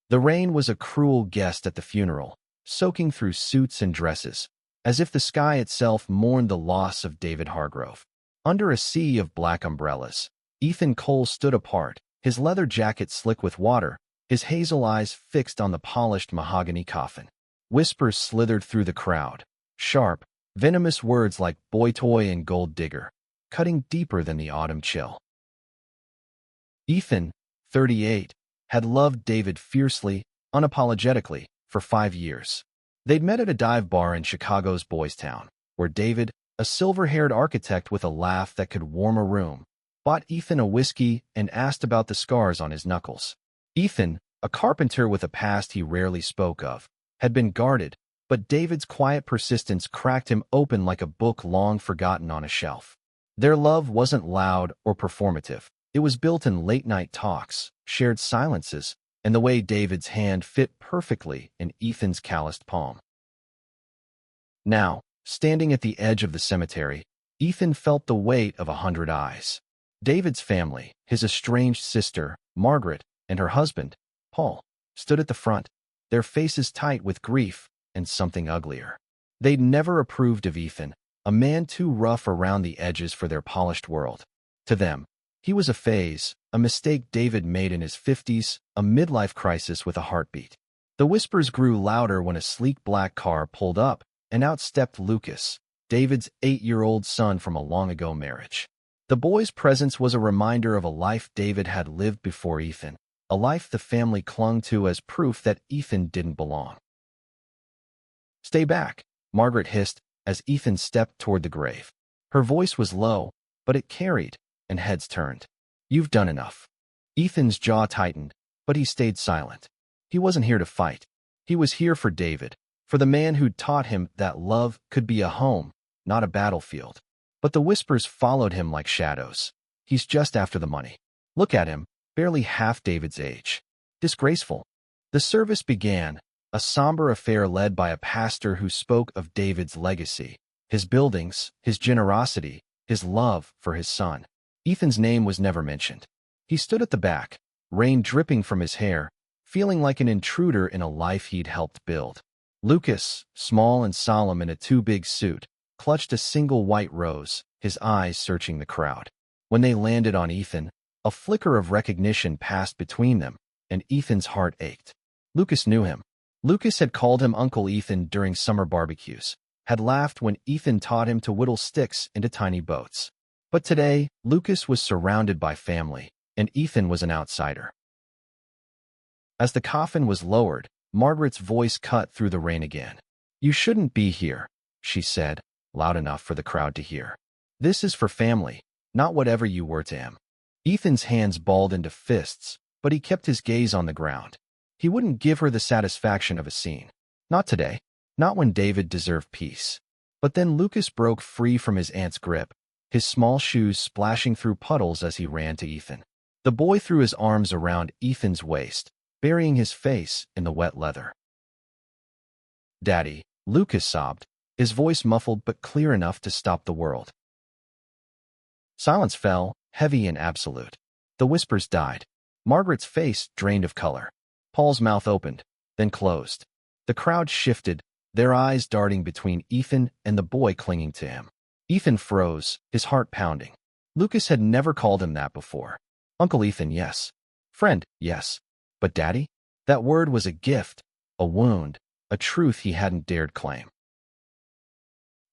The rain was a cruel guest at the funeral, soaking through suits and dresses, as if the sky itself mourned the loss of David Hargrove. Under a sea of black umbrellas, Ethan Cole stood apart, his leather jacket slick with water, his hazel eyes fixed on the polished mahogany coffin. Whispers slithered through the crowd, sharp, venomous words like Boytoy and gold digger, cutting deeper than the autumn chill. Ethan, 38, had loved David fiercely, unapologetically, for 5 years. They'd met at a dive bar in Chicago's Boys Town, where David, a silver-haired architect with a laugh that could warm a room, bought Ethan a whiskey and asked about the scars on his knuckles. Ethan, a carpenter with a past he rarely spoke of, had been guarded, but David's quiet persistence cracked him open like a book long forgotten on a shelf. Their love wasn't loud or performative. It was built in late-night talks, shared silences, and the way David's hand fit perfectly in Ethan's calloused palm. Now, standing at the edge of the cemetery, Ethan felt the weight of 100 eyes. David's family, his estranged sister, Margaret, and her husband, Paul, stood at the front, their faces tight with grief and something uglier. They'd never approved of Ethan, a man too rough around the edges for their polished world. To them, he was a phase, a mistake David made in his 50s, a midlife crisis with a heartbeat. The whispers grew louder when a sleek black car pulled up, and out stepped Lucas, David's 8-year-old son from a long-ago marriage. The boy's presence was a reminder of a life David had lived before Ethan, a life the family clung to as proof that Ethan didn't belong. "Stay back," Margaret hissed as Ethan stepped toward the grave. Her voice was low, but it carried, and heads turned. "You've done enough." Ethan's jaw tightened, but he stayed silent. He wasn't here to fight. He was here for David, for the man who'd taught him that love could be a home, not a battlefield. But the whispers followed him like shadows. "He's just after the money. Look at him, barely half David's age. Disgraceful." The service began, a somber affair led by a pastor who spoke of David's legacy, his buildings, his generosity, his love for his son. Ethan's name was never mentioned. He stood at the back, rain dripping from his hair, feeling like an intruder in a life he'd helped build. Lucas, small and solemn in a too-big suit, clutched a single white rose, his eyes searching the crowd. When they landed on Ethan, a flicker of recognition passed between them, and Ethan's heart ached. Lucas knew him. Lucas had called him Uncle Ethan during summer barbecues, had laughed when Ethan taught him to whittle sticks into tiny boats. But today, Lucas was surrounded by family, and Ethan was an outsider. As the coffin was lowered, Margaret's voice cut through the rain again. "You shouldn't be here," she said, loud enough for the crowd to hear. "This is for family, not whatever you were to him." Ethan's hands balled into fists, but he kept his gaze on the ground. He wouldn't give her the satisfaction of a scene. Not today. Not when David deserved peace. But then Lucas broke free from his aunt's grip, his small shoes splashing through puddles as he ran to Ethan. The boy threw his arms around Ethan's waist, burying his face in the wet leather. "Daddy," Lucas sobbed, his voice muffled but clear enough to stop the world. Silence fell, heavy and absolute. The whispers died. Margaret's face drained of color. Paul's mouth opened, then closed. The crowd shifted, their eyes darting between Ethan and the boy clinging to him. Ethan froze, his heart pounding. Lucas had never called him that before. Uncle Ethan, yes. Friend, yes. But Daddy? That word was a gift, a wound, a truth he hadn't dared claim.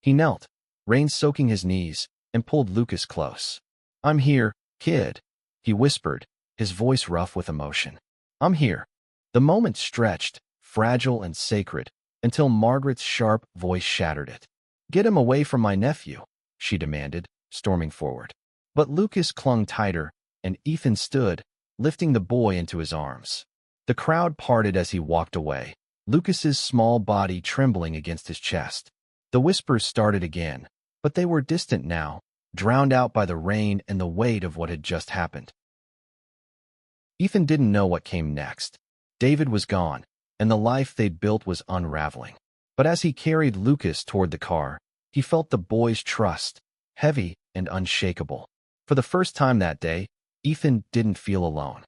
He knelt, rain soaking his knees, and pulled Lucas close. "I'm here, kid," he whispered, his voice rough with emotion. "I'm here." The moment stretched, fragile and sacred, until Margaret's sharp voice shattered it. "Get him away from my nephew," she demanded, storming forward. But Lucas clung tighter, and Ethan stood, lifting the boy into his arms. The crowd parted as he walked away, Lucas's small body trembling against his chest. The whispers started again, but they were distant now, drowned out by the rain and the weight of what had just happened. Ethan didn't know what came next. David was gone, and the life they'd built was unraveling. But as he carried Lucas toward the car, he felt the boy's trust, heavy and unshakable. For the first time that day, Ethan didn't feel alone.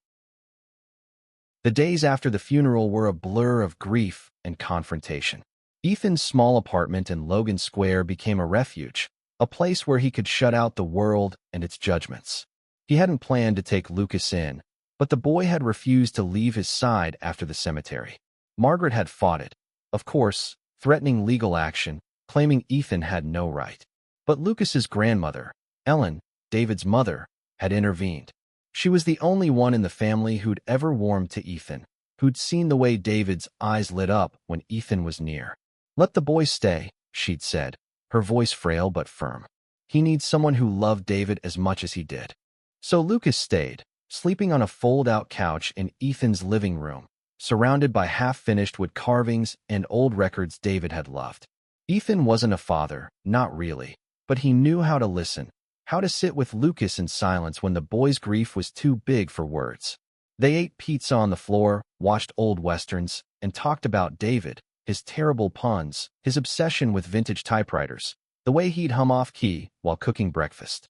The days after the funeral were a blur of grief and confrontation. Ethan's small apartment in Logan Square became a refuge, a place where he could shut out the world and its judgments. He hadn't planned to take Lucas in, but the boy had refused to leave his side after the cemetery. Margaret had fought it, of course, threatening legal action, claiming Ethan had no right. But Lucas's grandmother, Ellen, David's mother, had intervened. She was the only one in the family who'd ever warmed to Ethan, who'd seen the way David's eyes lit up when Ethan was near. "Let the boy stay," she'd said, her voice frail but firm. "He needs someone who loved David as much as he did." So Lucas stayed, sleeping on a fold-out couch in Ethan's living room, surrounded by half-finished wood carvings and old records David had loved. Ethan wasn't a father, not really, but he knew how to listen, how to sit with Lucas in silence when the boy's grief was too big for words. They ate pizza on the floor, watched old westerns, and talked about David, his terrible puns, his obsession with vintage typewriters, the way he'd hum off-key while cooking breakfast.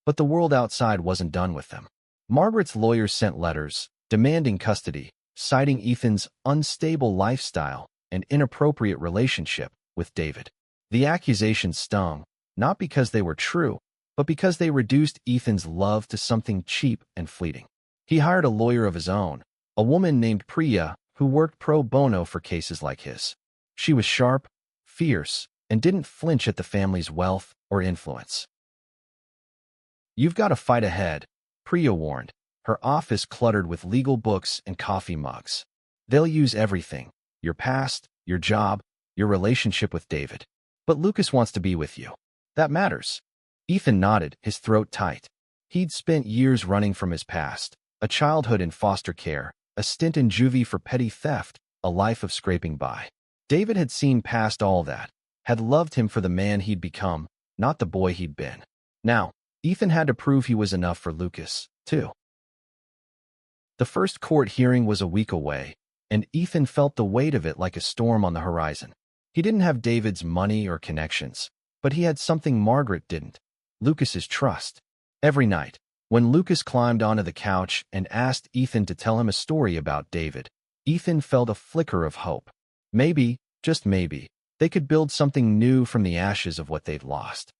But the world outside wasn't done with them. Margaret's lawyers sent letters, demanding custody, citing Ethan's unstable lifestyle and inappropriate relationship with David. The accusations stung, not because they were true, but because they reduced Ethan's love to something cheap and fleeting. He hired a lawyer of his own, a woman named Priya, who worked pro bono for cases like his. She was sharp, fierce, and didn't flinch at the family's wealth or influence. "You've got a fight ahead," Priya warned, her office cluttered with legal books and coffee mugs. "They'll use everything, your past, your job, your relationship with David. But Lucas wants to be with you. That matters." Ethan nodded, his throat tight. He'd spent years running from his past, a childhood in foster care, a stint in juvie for petty theft, a life of scraping by. David had seen past all that, had loved him for the man he'd become, not the boy he'd been. Now, Ethan had to prove he was enough for Lucas, too. The first court hearing was a week away, and Ethan felt the weight of it like a storm on the horizon. He didn't have David's money or connections, but he had something Margaret didn't: Lucas's trust. Every night, when Lucas climbed onto the couch and asked Ethan to tell him a story about David, Ethan felt a flicker of hope. Maybe, just maybe, they could build something new from the ashes of what they'd lost.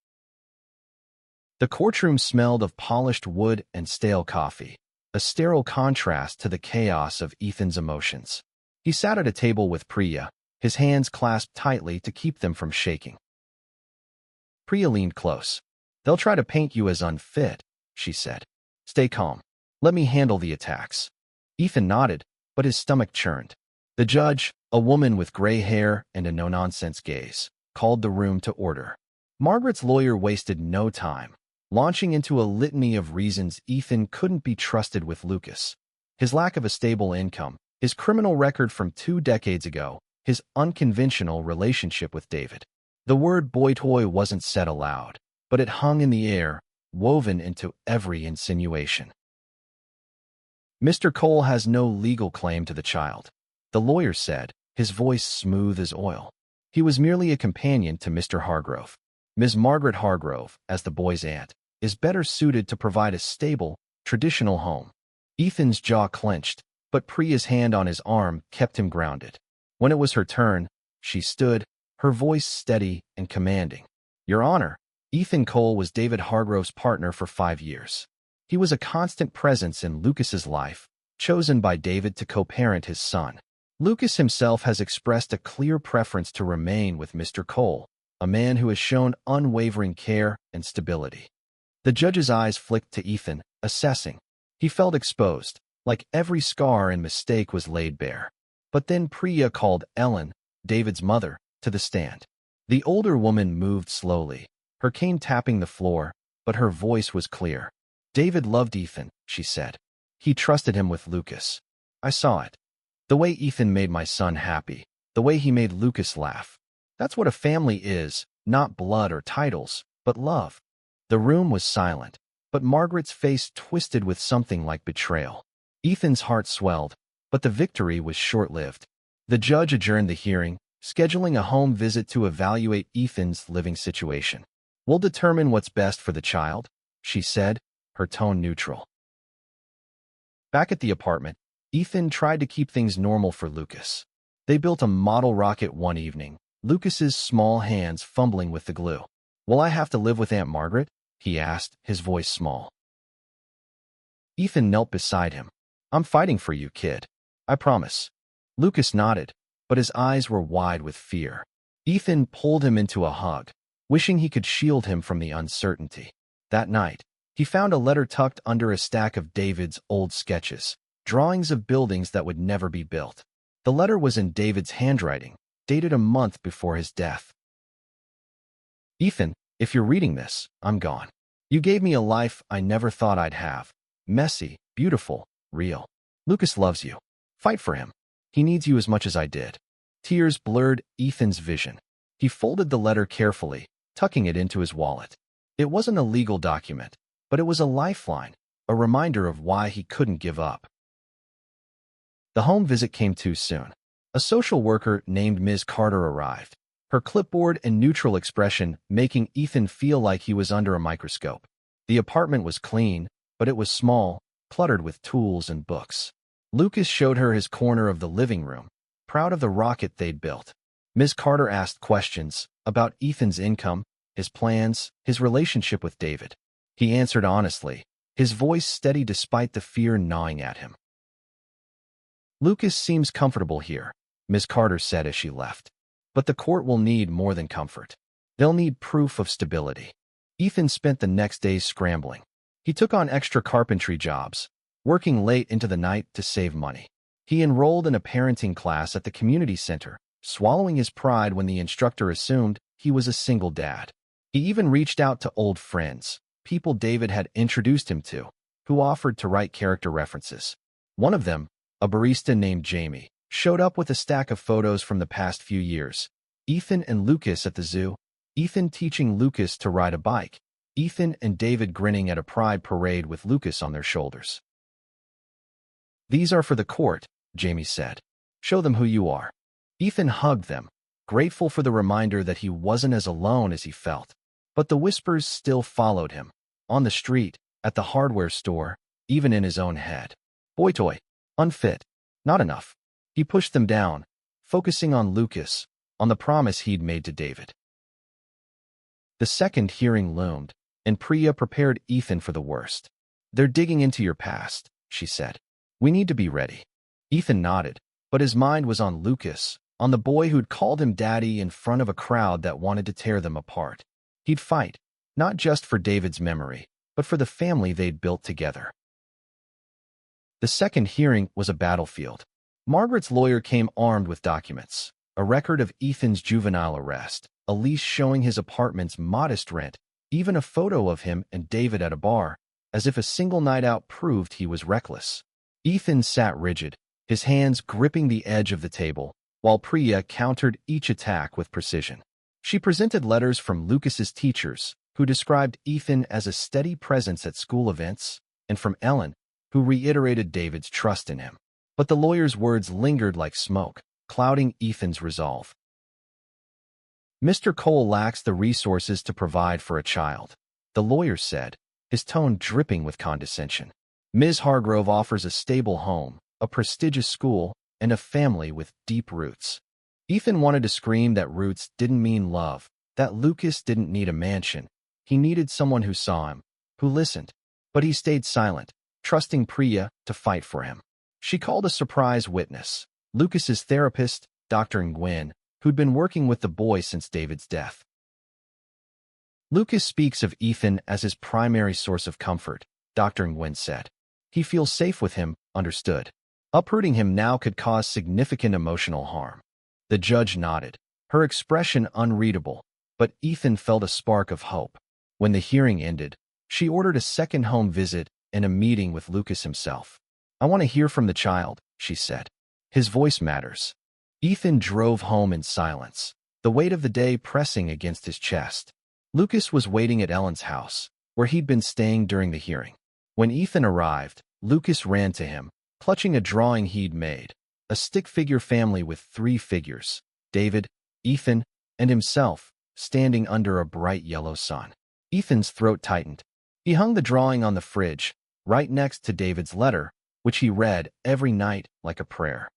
The courtroom smelled of polished wood and stale coffee, a sterile contrast to the chaos of Ethan's emotions. He sat at a table with Priya, his hands clasped tightly to keep them from shaking. Priya leaned close. "They'll try to paint you as unfit," she said. "Stay calm. Let me handle the attacks." Ethan nodded, but his stomach churned. The judge, a woman with gray hair and a no-nonsense gaze, called the room to order. Margaret's lawyer wasted no time, launching into a litany of reasons Ethan couldn't be trusted with Lucas. His lack of a stable income, his criminal record from 2 decades ago, his unconventional relationship with David. The word Boytoy wasn't said aloud, but it hung in the air, woven into every insinuation. "Mr. Cole has no legal claim to the child," the lawyer said, his voice smooth as oil. "He was merely a companion to Mr. Hargrove. Ms. Margaret Hargrove, as the boy's aunt, is better suited to provide a stable, traditional home." Ethan's jaw clenched, but Priya's hand on his arm kept him grounded. When it was her turn, she stood, her voice steady and commanding. "Your Honor, Ethan Cole was David Hargrove's partner for 5 years. He was a constant presence in Lucas's life, chosen by David to co-parent his son. Lucas himself has expressed a clear preference to remain with Mr. Cole, a man who has shown unwavering care and stability." The judge's eyes flicked to Ethan, assessing. He felt exposed, like every scar and mistake was laid bare. But then Priya called Ellen, David's mother, to the stand. The older woman moved slowly, her cane tapping the floor, but her voice was clear. "David loved Ethan," she said. "He trusted him with Lucas. I saw it. The way Ethan made my son happy, the way he made Lucas laugh. That's what a family is, not blood or titles, but love." The room was silent, but Margaret's face twisted with something like betrayal. Ethan's heart swelled, but the victory was short-lived. The judge adjourned the hearing, scheduling a home visit to evaluate Ethan's living situation. "We'll determine what's best for the child," she said, her tone neutral. Back at the apartment, Ethan tried to keep things normal for Lucas. They built a model rocket one evening, Lucas's small hands fumbling with the glue. "Will I have to live with Aunt Margaret?" he asked, his voice small. Ethan knelt beside him. "I'm fighting for you, kid. I promise." Lucas nodded, but his eyes were wide with fear. Ethan pulled him into a hug, wishing he could shield him from the uncertainty. That night, he found a letter tucked under a stack of David's old sketches, drawings of buildings that would never be built. The letter was in David's handwriting, dated a month before his death. "Ethan, if you're reading this, I'm gone. You gave me a life I never thought I'd have. Messy, beautiful, real. Lucas loves you. Fight for him. He needs you as much as I did." Tears blurred Ethan's vision. He folded the letter carefully, tucking it into his wallet. It wasn't a legal document, but it was a lifeline, a reminder of why he couldn't give up. The home visit came too soon. A social worker named Ms. Carter arrived, her clipboard and neutral expression making Ethan feel like he was under a microscope. The apartment was clean, but it was small, cluttered with tools and books. Lucas showed her his corner of the living room, proud of the rocket they'd built. Ms. Carter asked questions about Ethan's income, his plans, his relationship with David. He answered honestly, his voice steady despite the fear gnawing at him. "Lucas seems comfortable here," Ms. Carter said as she left. "But the court will need more than comfort. They'll need proof of stability." Ethan spent the next days scrambling. He took on extra carpentry jobs, working late into the night to save money. He enrolled in a parenting class at the community center, swallowing his pride when the instructor assumed he was a single dad. He even reached out to old friends, people David had introduced him to, who offered to write character references. One of them, a barista named Jamie, showed up with a stack of photos from the past few years. Ethan and Lucas at the zoo, Ethan teaching Lucas to ride a bike, Ethan and David grinning at a pride parade with Lucas on their shoulders. "These are for the court," Jamie said. "Show them who you are." Ethan hugged them, grateful for the reminder that he wasn't as alone as he felt. But the whispers still followed him, on the street, at the hardware store, even in his own head. Boytoy, unfit, not enough. He pushed them down, focusing on Lucas, on the promise he'd made to David. The second hearing loomed, and Priya prepared Ethan for the worst. "They're digging into your past," she said. "We need to be ready." Ethan nodded, but his mind was on Lucas, on the boy who'd called him daddy in front of a crowd that wanted to tear them apart. He'd fight, not just for David's memory, but for the family they'd built together. The second hearing was a battlefield. Margaret's lawyer came armed with documents, a record of Ethan's juvenile arrest, a lease showing his apartment's modest rent, even a photo of him and David at a bar, as if a single night out proved he was reckless. Ethan sat rigid, his hands gripping the edge of the table, while Priya countered each attack with precision. She presented letters from Lucas's teachers, who described Ethan as a steady presence at school events, and from Ellen, who reiterated David's trust in him. But the lawyer's words lingered like smoke, clouding Ethan's resolve. "Mr. Cole lacks the resources to provide for a child," the lawyer said, his tone dripping with condescension. "Ms. Hargrove offers a stable home, a prestigious school, and a family with deep roots." Ethan wanted to scream that roots didn't mean love, that Lucas didn't need a mansion. He needed someone who saw him, who listened. But he stayed silent, trusting Priya to fight for him. She called a surprise witness, Lucas's therapist, Dr. Nguyen, who'd been working with the boy since David's death. "Lucas speaks of Ethan as his primary source of comfort," Dr. Nguyen said. "He feels safe with him, understood. Uprooting him now could cause significant emotional harm." The judge nodded, her expression unreadable, but Ethan felt a spark of hope. When the hearing ended, she ordered a second home visit and a meeting with Lucas himself. "I want to hear from the child," she said. "His voice matters." Ethan drove home in silence, the weight of the day pressing against his chest. Lucas was waiting at Ellen's house, where he'd been staying during the hearing. When Ethan arrived, Lucas ran to him, clutching a drawing he'd made, a stick-figure family with 3 figures, David, Ethan, and himself, standing under a bright yellow sun. Ethan's throat tightened. He hung the drawing on the fridge, right next to David's letter, which he read every night like a prayer.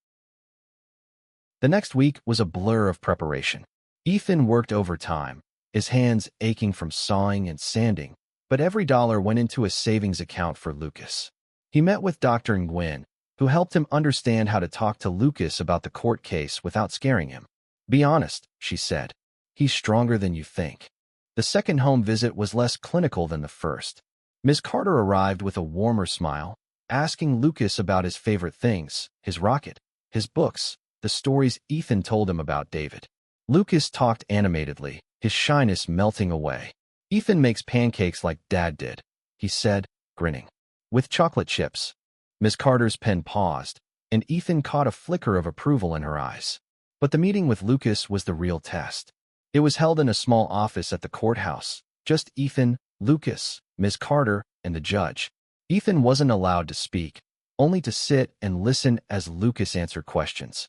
The next week was a blur of preparation. Ethan worked overtime, his hands aching from sawing and sanding, but every dollar went into a savings account for Lucas. He met with Dr. Nguyen, who helped him understand how to talk to Lucas about the court case without scaring him. "Be honest," she said. "He's stronger than you think." The second home visit was less clinical than the first. Ms. Carter arrived with a warmer smile, asking Lucas about his favorite things, his rocket, his books, the stories Ethan told him about David. Lucas talked animatedly, his shyness melting away. "Ethan makes pancakes like Dad did," he said, grinning. "With chocolate chips." Ms. Carter's pen paused, and Ethan caught a flicker of approval in her eyes. But the meeting with Lucas was the real test. It was held in a small office at the courthouse, just Ethan, Lucas, Ms. Carter, and the judge. Ethan wasn't allowed to speak, only to sit and listen as Lucas answered questions.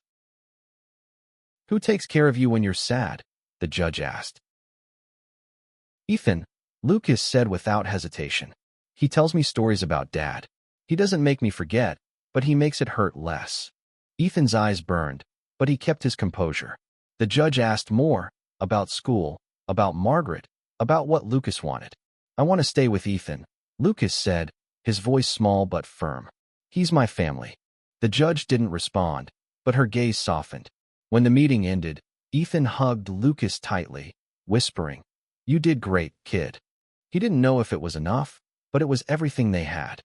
"Who takes care of you when you're sad?" the judge asked. "Ethan," Lucas said without hesitation. "He tells me stories about Dad. He doesn't make me forget, but he makes it hurt less." Ethan's eyes burned, but he kept his composure. The judge asked more, about school, about Margaret, about what Lucas wanted. "I want to stay with Ethan," Lucas said, his voice small but firm. "He's my family." The judge didn't respond, but her gaze softened. When the meeting ended, Ethan hugged Lucas tightly, whispering, "You did great, kid." He didn't know if it was enough, but it was everything they had.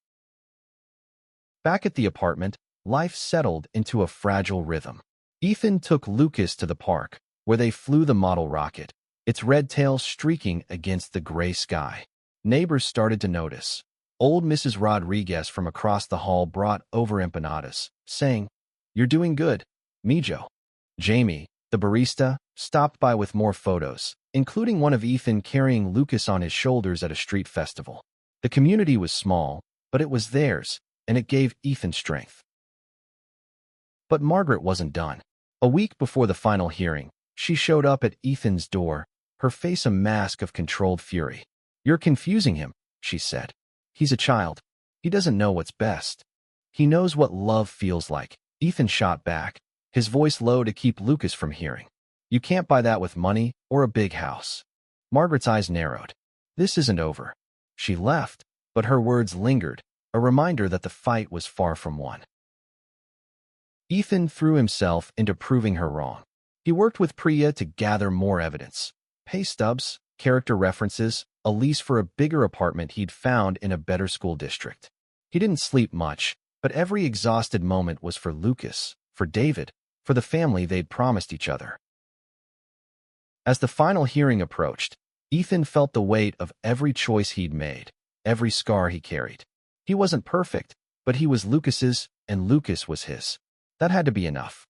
Back at the apartment, life settled into a fragile rhythm. Ethan took Lucas to the park, where they flew the model rocket, its red tail streaking against the gray sky. Neighbors started to notice. Old Mrs. Rodriguez from across the hall brought over empanadas, saying, "You're doing good, Mijo." Jamie, the barista, stopped by with more photos, including one of Ethan carrying Lucas on his shoulders at a street festival. The community was small, but it was theirs, and it gave Ethan strength. But Margaret wasn't done. A week before the final hearing, she showed up at Ethan's door, her face a mask of controlled fury. "You're confusing him," she said. "He's a child. He doesn't know what's best. He knows what love feels like." Ethan shot back, his voice low to keep Lucas from hearing. "You can't buy that with money or a big house." Margaret's eyes narrowed. "This isn't over." She left, but her words lingered, a reminder that the fight was far from won. Ethan threw himself into proving her wrong. He worked with Priya to gather more evidence. Pay stubs, character references, a lease for a bigger apartment he'd found in a better school district. He didn't sleep much, but every exhausted moment was for Lucas, for David, for the family they'd promised each other. As the final hearing approached, Ethan felt the weight of every choice he'd made, every scar he carried. He wasn't perfect, but he was Lucas's, and Lucas was his. That had to be enough.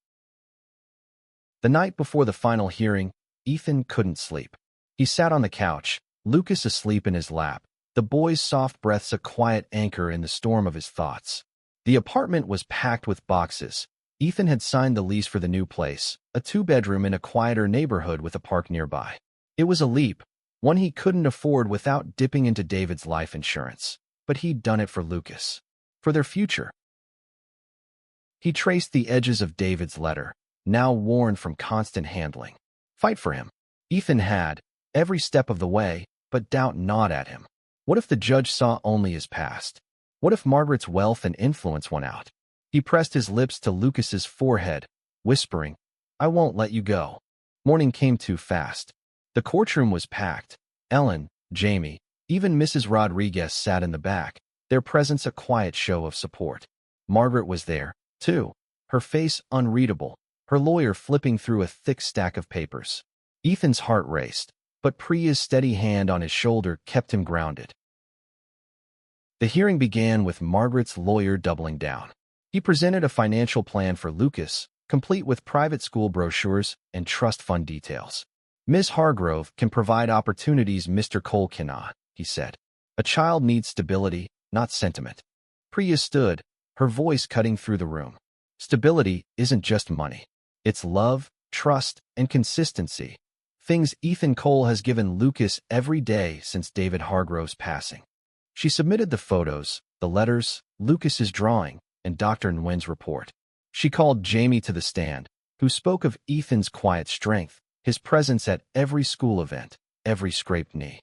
The night before the final hearing, Ethan couldn't sleep. He sat on the couch, Lucas asleep in his lap, the boy's soft breaths a quiet anchor in the storm of his thoughts. The apartment was packed with boxes. Ethan had signed the lease for the new place, a 2-bedroom in a quieter neighborhood with a park nearby. It was a leap, one he couldn't afford without dipping into David's life insurance, but he'd done it for Lucas, for their future. He traced the edges of David's letter, now worn from constant handling. Fight for him. Ethan had, every step of the way, but doubt gnawed at him. What if the judge saw only his past? What if Margaret's wealth and influence won out? He pressed his lips to Lucas's forehead, whispering, "I won't let you go." Morning came too fast. The courtroom was packed. Ellen, Jamie, even Mrs. Rodriguez sat in the back, their presence a quiet show of support. Margaret was there, too, her face unreadable, her lawyer flipping through a thick stack of papers. Ethan's heart raced, but Priya's steady hand on his shoulder kept him grounded. The hearing began with Margaret's lawyer doubling down. He presented a financial plan for Lucas, complete with private school brochures and trust fund details. "Ms. Hargrove can provide opportunities Mr. Cole cannot," he said. "A child needs stability, not sentiment." Priya stood, her voice cutting through the room. Stability isn't just money. It's love, trust, and consistency. Things Ethan Cole has given Lucas every day since David Hargrove's passing. She submitted the photos, the letters, Lucas's drawing, and Dr. Nguyen's report. She called Jamie to the stand, who spoke of Ethan's quiet strength, his presence at every school event, every scraped knee.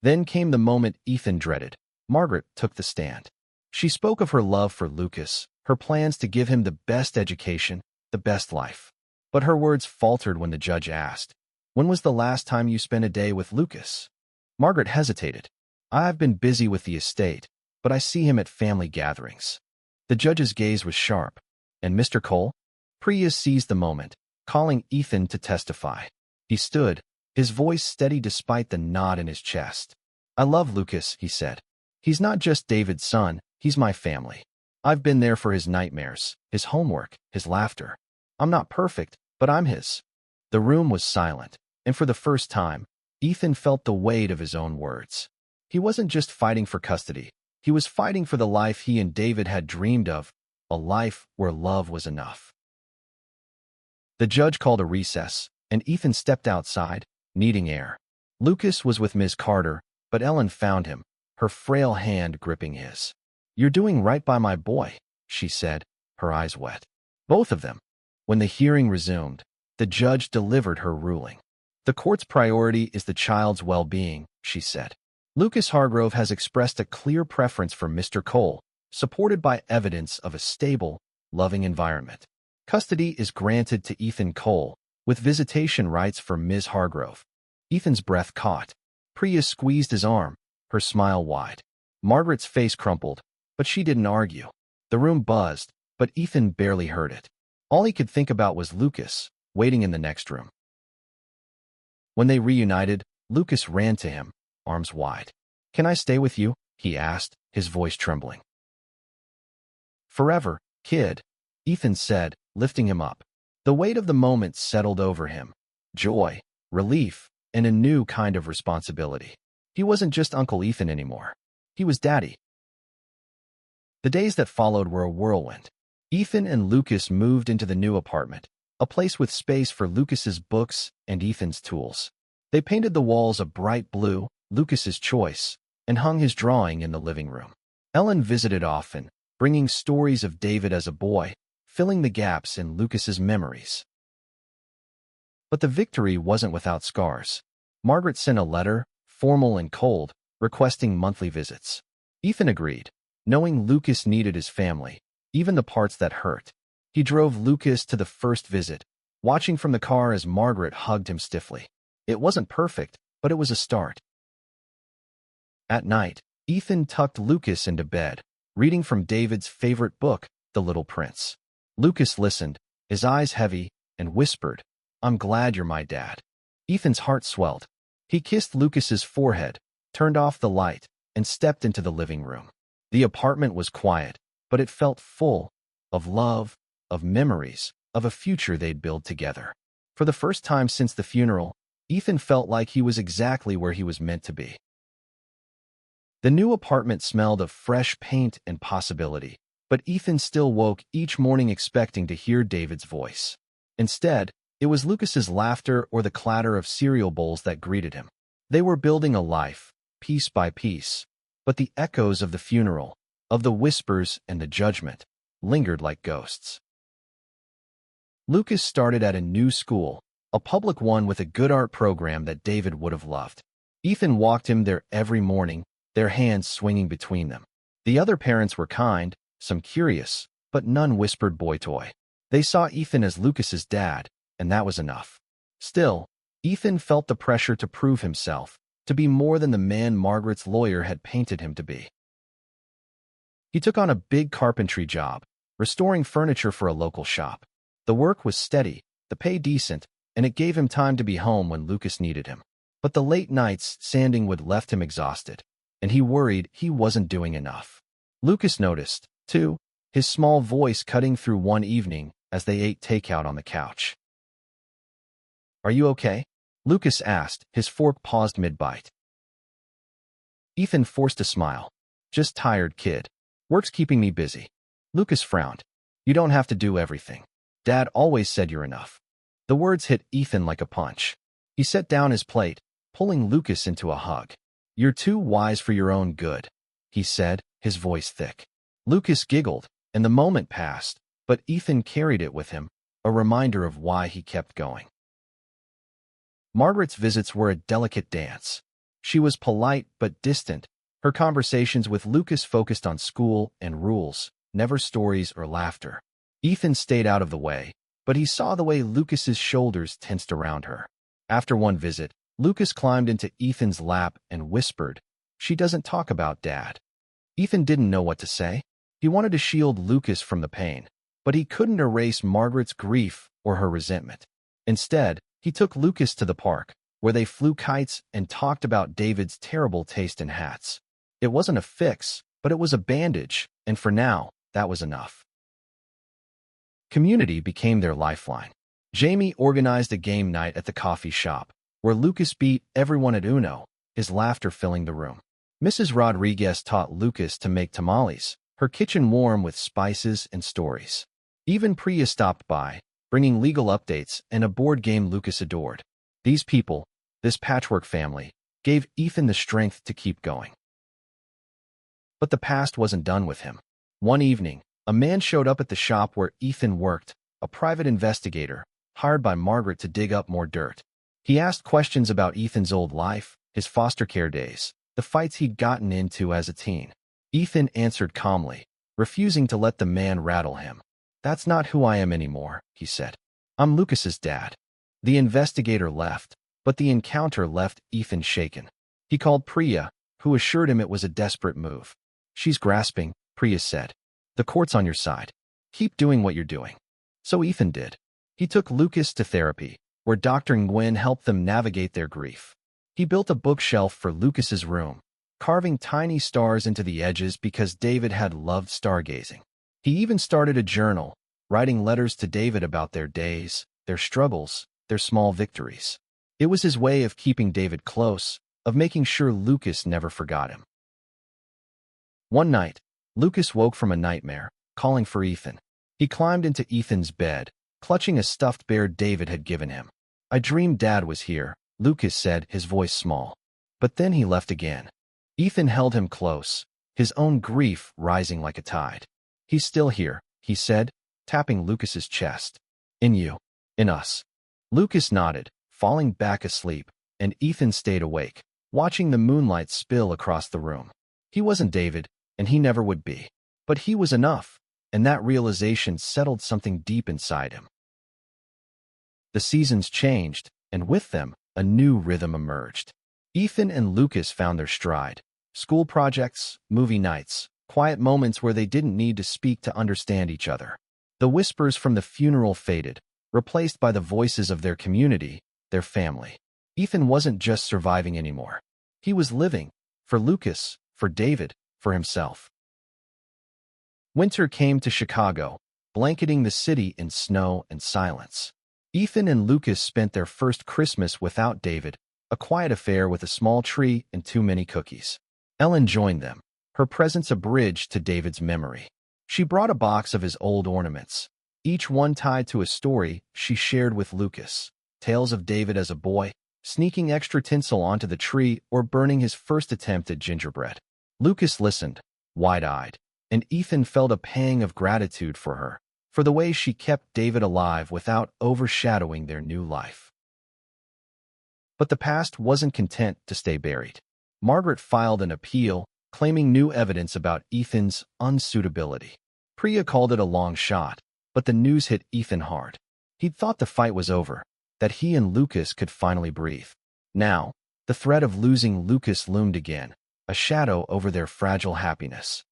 Then came the moment Ethan dreaded. Margaret took the stand. She spoke of her love for Lucas, her plans to give him the best education, the best life. But her words faltered when the judge asked, "When was the last time you spent a day with Lucas?" Margaret hesitated. "I've been busy with the estate, but I see him at family gatherings." The judge's gaze was sharp. "And Mr. Cole?" Priya seized the moment, calling Ethan to testify. He stood, his voice steady despite the knot in his chest. "I love Lucas," he said. "He's not just David's son, he's my family. I've been there for his nightmares, his homework, his laughter. I'm not perfect, but I'm his." The room was silent, and for the first time, Ethan felt the weight of his own words. He wasn't just fighting for custody. He was fighting for the life he and David had dreamed of, a life where love was enough. The judge called a recess, and Ethan stepped outside, needing air. Lucas was with Ms. Carter, but Ellen found him, her frail hand gripping his. "You're doing right by my boy," she said, her eyes wet. Both of them. When the hearing resumed, the judge delivered her ruling. "The court's priority is the child's well-being," she said. "Lucas Hargrove has expressed a clear preference for Mr. Cole, supported by evidence of a stable, loving environment. Custody is granted to Ethan Cole, with visitation rights for Ms. Hargrove." Ethan's breath caught. Priya squeezed his arm, her smile wide. Margaret's face crumpled, but she didn't argue. The room buzzed, but Ethan barely heard it. All he could think about was Lucas, waiting in the next room. When they reunited, Lucas ran to him, arms wide. "Can I stay with you?" he asked, his voice trembling. "Forever, kid," Ethan said, lifting him up. The weight of the moment settled over him. Joy, relief, and a new kind of responsibility. He wasn't just Uncle Ethan anymore. He was Daddy. The days that followed were a whirlwind. Ethan and Lucas moved into the new apartment, a place with space for Lucas's books and Ethan's tools. They painted the walls a bright blue, Lucas's choice, and hung his drawing in the living room. Ellen visited often, bringing stories of David as a boy, filling the gaps in Lucas's memories. But the victory wasn't without scars. Margaret sent a letter, formal and cold, requesting monthly visits. Ethan agreed, knowing Lucas needed his family, even the parts that hurt. He drove Lucas to the first visit, watching from the car as Margaret hugged him stiffly. It wasn't perfect, but it was a start. At night, Ethan tucked Lucas into bed, reading from David's favorite book, The Little Prince. Lucas listened, his eyes heavy, and whispered, "I'm glad you're my dad." Ethan's heart swelled. He kissed Lucas's forehead, turned off the light, and stepped into the living room. The apartment was quiet, but it felt full of love, of memories, of a future they'd build together. For the first time since the funeral, Ethan felt like he was exactly where he was meant to be. The new apartment smelled of fresh paint and possibility, but Ethan still woke each morning expecting to hear David's voice. Instead, it was Lucas's laughter or the clatter of cereal bowls that greeted him. They were building a life, piece by piece, but the echoes of the funeral, of the whispers and the judgment, lingered like ghosts. Lucas started at a new school, a public one with a good art program that David would have loved. Ethan walked him there every morning, their hands swinging between them. The other parents were kind, some curious, but none whispered Boytoy. They saw Ethan as Lucas's dad, and that was enough. Still, Ethan felt the pressure to prove himself, to be more than the man Margaret's lawyer had painted him to be. He took on a big carpentry job, restoring furniture for a local shop. The work was steady, the pay decent, and it gave him time to be home when Lucas needed him. But the late nights sanding wood left him exhausted, and he worried he wasn't doing enough. Lucas noticed, too, his small voice cutting through one evening as they ate takeout on the couch. "Are you okay?" Lucas asked, his fork paused mid-bite. Ethan forced a smile. "Just tired, kid. Work's keeping me busy." Lucas frowned. "You don't have to do everything. Dad always said you're enough." The words hit Ethan like a punch. He set down his plate, pulling Lucas into a hug. "You're too wise for your own good," he said, his voice thick. Lucas giggled, and the moment passed, but Ethan carried it with him, a reminder of why he kept going. Margaret's visits were a delicate dance. She was polite but distant. Her conversations with Lucas focused on school and rules, never stories or laughter. Ethan stayed out of the way, but he saw the way Lucas's shoulders tensed around her. After one visit, Lucas climbed into Ethan's lap and whispered, "She doesn't talk about Dad." Ethan didn't know what to say. He wanted to shield Lucas from the pain, but he couldn't erase Margaret's grief or her resentment. Instead, he took Lucas to the park, where they flew kites and talked about David's terrible taste in hats. It wasn't a fix, but it was a bandage, and for now, that was enough. Community became their lifeline. Jamie organized a game night at the coffee shop, where Lucas beat everyone at Uno, his laughter filling the room. Mrs. Rodriguez taught Lucas to make tamales, her kitchen warm with spices and stories. Even Priya stopped by, bringing legal updates and a board game Lucas adored. These people, this patchwork family, gave Ethan the strength to keep going. But the past wasn't done with him. One evening, a man showed up at the shop where Ethan worked, a private investigator, hired by Margaret to dig up more dirt. He asked questions about Ethan's old life, his foster care days, the fights he'd gotten into as a teen. Ethan answered calmly, refusing to let the man rattle him. "That's not who I am anymore," he said. "I'm Lucas's dad." The investigator left, but the encounter left Ethan shaken. He called Priya, who assured him it was a desperate move. "She's grasping," Priya said. "The court's on your side. Keep doing what you're doing." So Ethan did. He took Lucas to therapy, where Dr. Nguyen helped them navigate their grief. He built a bookshelf for Lucas's room, carving tiny stars into the edges because David had loved stargazing. He even started a journal, writing letters to David about their days, their struggles, their small victories. It was his way of keeping David close, of making sure Lucas never forgot him. One night, Lucas woke from a nightmare, calling for Ethan. He climbed into Ethan's bed, clutching a stuffed bear David had given him. "I dreamed Dad was here," Lucas said, his voice small. But then he left again. Ethan held him close, his own grief rising like a tide. "He's still here," he said, tapping Lucas's chest. "In you. In us." Lucas nodded, falling back asleep, and Ethan stayed awake, watching the moonlight spill across the room. He wasn't David, and he never would be. But he was enough, and that realization settled something deep inside him. The seasons changed, and with them, a new rhythm emerged. Ethan and Lucas found their stride. School projects, movie nights, quiet moments where they didn't need to speak to understand each other. The whispers from the funeral faded, replaced by the voices of their community, their family. Ethan wasn't just surviving anymore. He was living, for Lucas, for David, for himself. Winter came to Chicago, blanketing the city in snow and silence. Ethan and Lucas spent their first Christmas without David, a quiet affair with a small tree and too many cookies. Ellen joined them, her presence a bridge to David's memory. She brought a box of his old ornaments, each one tied to a story she shared with Lucas. Tales of David as a boy, sneaking extra tinsel onto the tree or burning his first attempt at gingerbread. Lucas listened, wide-eyed, and Ethan felt a pang of gratitude for her, for the way she kept David alive without overshadowing their new life. But the past wasn't content to stay buried. Margaret filed an appeal, claiming new evidence about Ethan's unsuitability. Priya called it a long shot, but the news hit Ethan hard. He'd thought the fight was over, that he and Lucas could finally breathe. Now, the threat of losing Lucas loomed again, a shadow over their fragile happiness.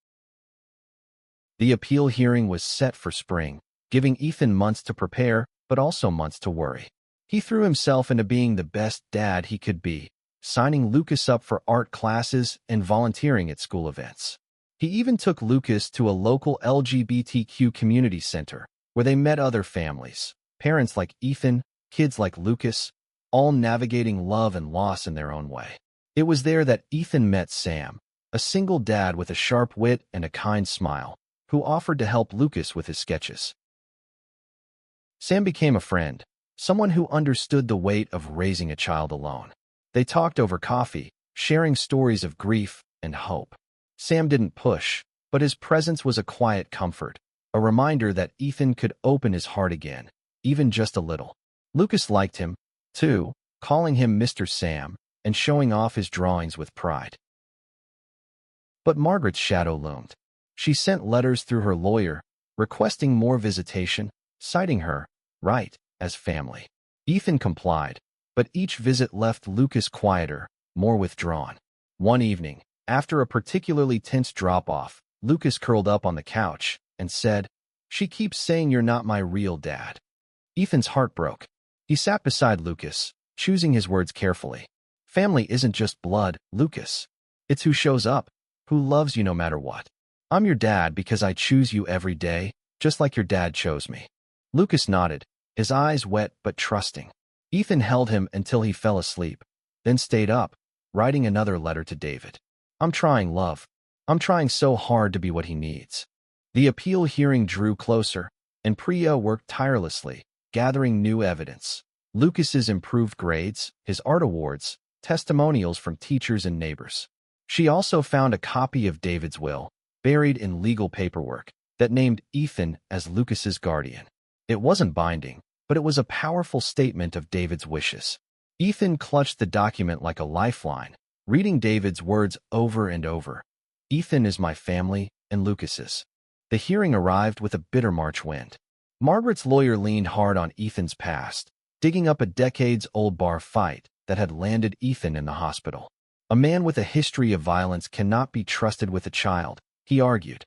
The appeal hearing was set for spring, giving Ethan months to prepare, but also months to worry. He threw himself into being the best dad he could be, signing Lucas up for art classes and volunteering at school events. He even took Lucas to a local LGBTQ community center, where they met other families, parents like Ethan, kids like Lucas, all navigating love and loss in their own way. It was there that Ethan met Sam, a single dad with a sharp wit and a kind smile, who offered to help Lucas with his sketches. Sam became a friend, someone who understood the weight of raising a child alone. They talked over coffee, sharing stories of grief and hope. Sam didn't push, but his presence was a quiet comfort, a reminder that Ethan could open his heart again, even just a little. Lucas liked him, too, calling him Mr. Sam and showing off his drawings with pride. But Margaret's shadow loomed. She sent letters through her lawyer, requesting more visitation, citing her, right, as family. Ethan complied, but each visit left Lucas quieter, more withdrawn. One evening, after a particularly tense drop-off, Lucas curled up on the couch and said, "She keeps saying you're not my real dad." Ethan's heart broke. He sat beside Lucas, choosing his words carefully. "Family isn't just blood, Lucas. It's who shows up, who loves you no matter what. I'm your dad because I choose you every day, just like your dad chose me." Lucas nodded, his eyes wet but trusting. Ethan held him until he fell asleep, then stayed up, writing another letter to David. "I'm trying, love. I'm trying so hard to be what he needs." The appeal hearing drew closer, and Priya worked tirelessly, gathering new evidence. Lucas's improved grades, his art awards, testimonials from teachers and neighbors. She also found a copy of David's will, buried in legal paperwork, that named Ethan as Lucas's guardian. It wasn't binding, but it was a powerful statement of David's wishes. Ethan clutched the document like a lifeline, reading David's words over and over. "Ethan is my family, and Lucas's." The hearing arrived with a bitter March wind. Margaret's lawyer leaned hard on Ethan's past, digging up a decades-old bar fight that had landed Ethan in the hospital. A man with a history of violence cannot be trusted with a child, he argued.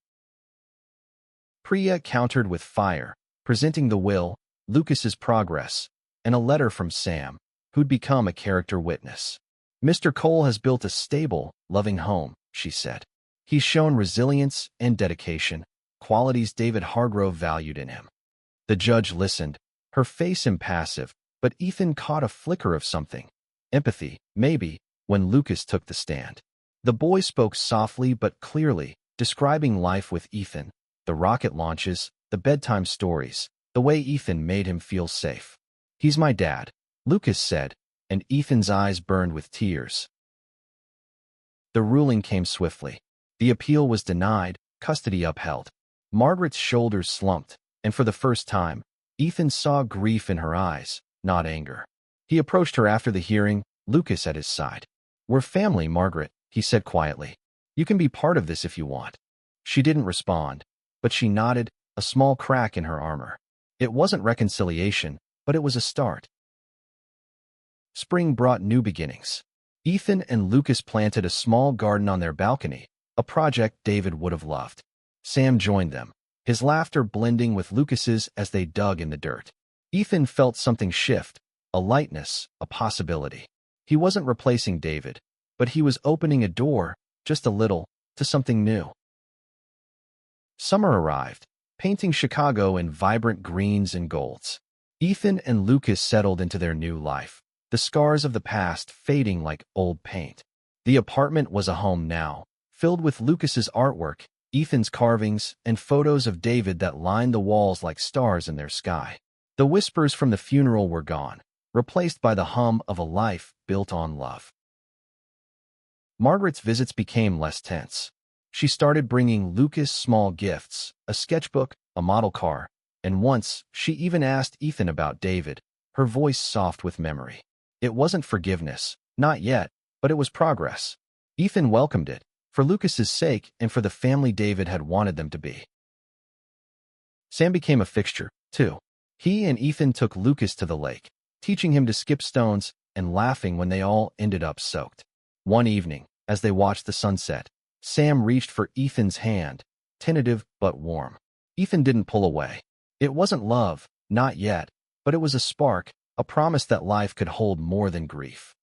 Priya countered with fire, presenting the will, Lucas's progress, and a letter from Sam, who'd become a character witness. "Mr. Cole has built a stable, loving home," she said. "He's shown resilience and dedication, qualities David Hargrove valued in him." The judge listened, her face impassive, but Ethan caught a flicker of something. Empathy, maybe, when Lucas took the stand. The boy spoke softly but clearly, describing life with Ethan, the rocket launches, the bedtime stories, the way Ethan made him feel safe. "He's my dad," Lucas said, and Ethan's eyes burned with tears. The ruling came swiftly. The appeal was denied, custody upheld. Margaret's shoulders slumped, and for the first time, Ethan saw grief in her eyes, not anger. He approached her after the hearing, Lucas at his side. "We're family, Margaret," he said quietly. "You can be part of this if you want." She didn't respond, but she nodded, a small crack in her armor. It wasn't reconciliation, but it was a start. Spring brought new beginnings. Ethan and Lucas planted a small garden on their balcony, a project David would have loved. Sam joined them, his laughter blending with Lucas's as they dug in the dirt. Ethan felt something shift, a lightness, a possibility. He wasn't replacing David, but he was opening a door, just a little, to something new. Summer arrived, painting Chicago in vibrant greens and golds. Ethan and Lucas settled into their new life, the scars of the past fading like old paint. The apartment was a home now, filled with Lucas's artwork, Ethan's carvings, and photos of David that lined the walls like stars in their sky. The whispers from the funeral were gone, replaced by the hum of a life built on love. Margaret's visits became less tense. She started bringing Lucas small gifts, a sketchbook, a model car, and once she even asked Ethan about David, her voice soft with memory. It wasn't forgiveness, not yet, but it was progress. Ethan welcomed it, for Lucas's sake and for the family David had wanted them to be. Sam became a fixture, too. He and Ethan took Lucas to the lake, teaching him to skip stones and laughing when they all ended up soaked. One evening, as they watched the sunset, Sam reached for Ethan's hand, tentative but warm. Ethan didn't pull away. It wasn't love, not yet, but it was a spark, a promise that life could hold more than grief.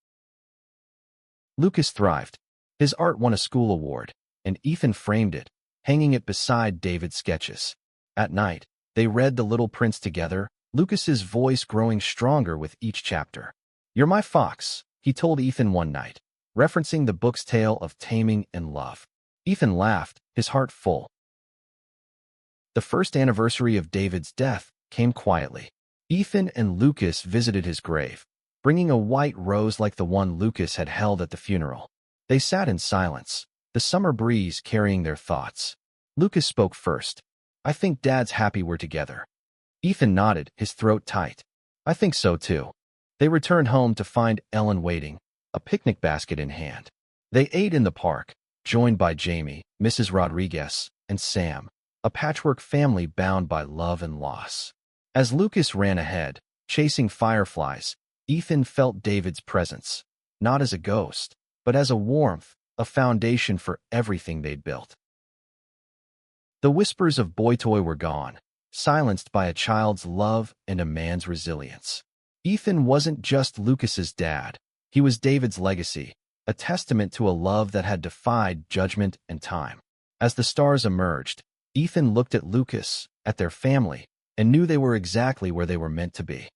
Lucas thrived. His art won a school award, and Ethan framed it, hanging it beside David's sketches. At night, they read The Little Prince together, Lucas's voice growing stronger with each chapter. "You're my fox," he told Ethan one night, referencing the book's tale of taming and love. Ethan laughed, his heart full. The first anniversary of David's death came quietly. Ethan and Lucas visited his grave, bringing a white rose like the one Lucas had held at the funeral. They sat in silence, the summer breeze carrying their thoughts. Lucas spoke first. "I think Dad's happy we're together." Ethan nodded, his throat tight. "I think so too." They returned home to find Ellen waiting, a picnic basket in hand. They ate in the park, joined by Jamie, Mrs. Rodriguez, and Sam, a patchwork family bound by love and loss. As Lucas ran ahead, chasing fireflies, Ethan felt David's presence, not as a ghost, but as a warmth, a foundation for everything they'd built. The whispers of Boytoy were gone, silenced by a child's love and a man's resilience. Ethan wasn't just Lucas's dad. He was David's legacy, a testament to a love that had defied judgment and time. As the stars emerged, Ethan looked at Lucas, at their family, and knew they were exactly where they were meant to be.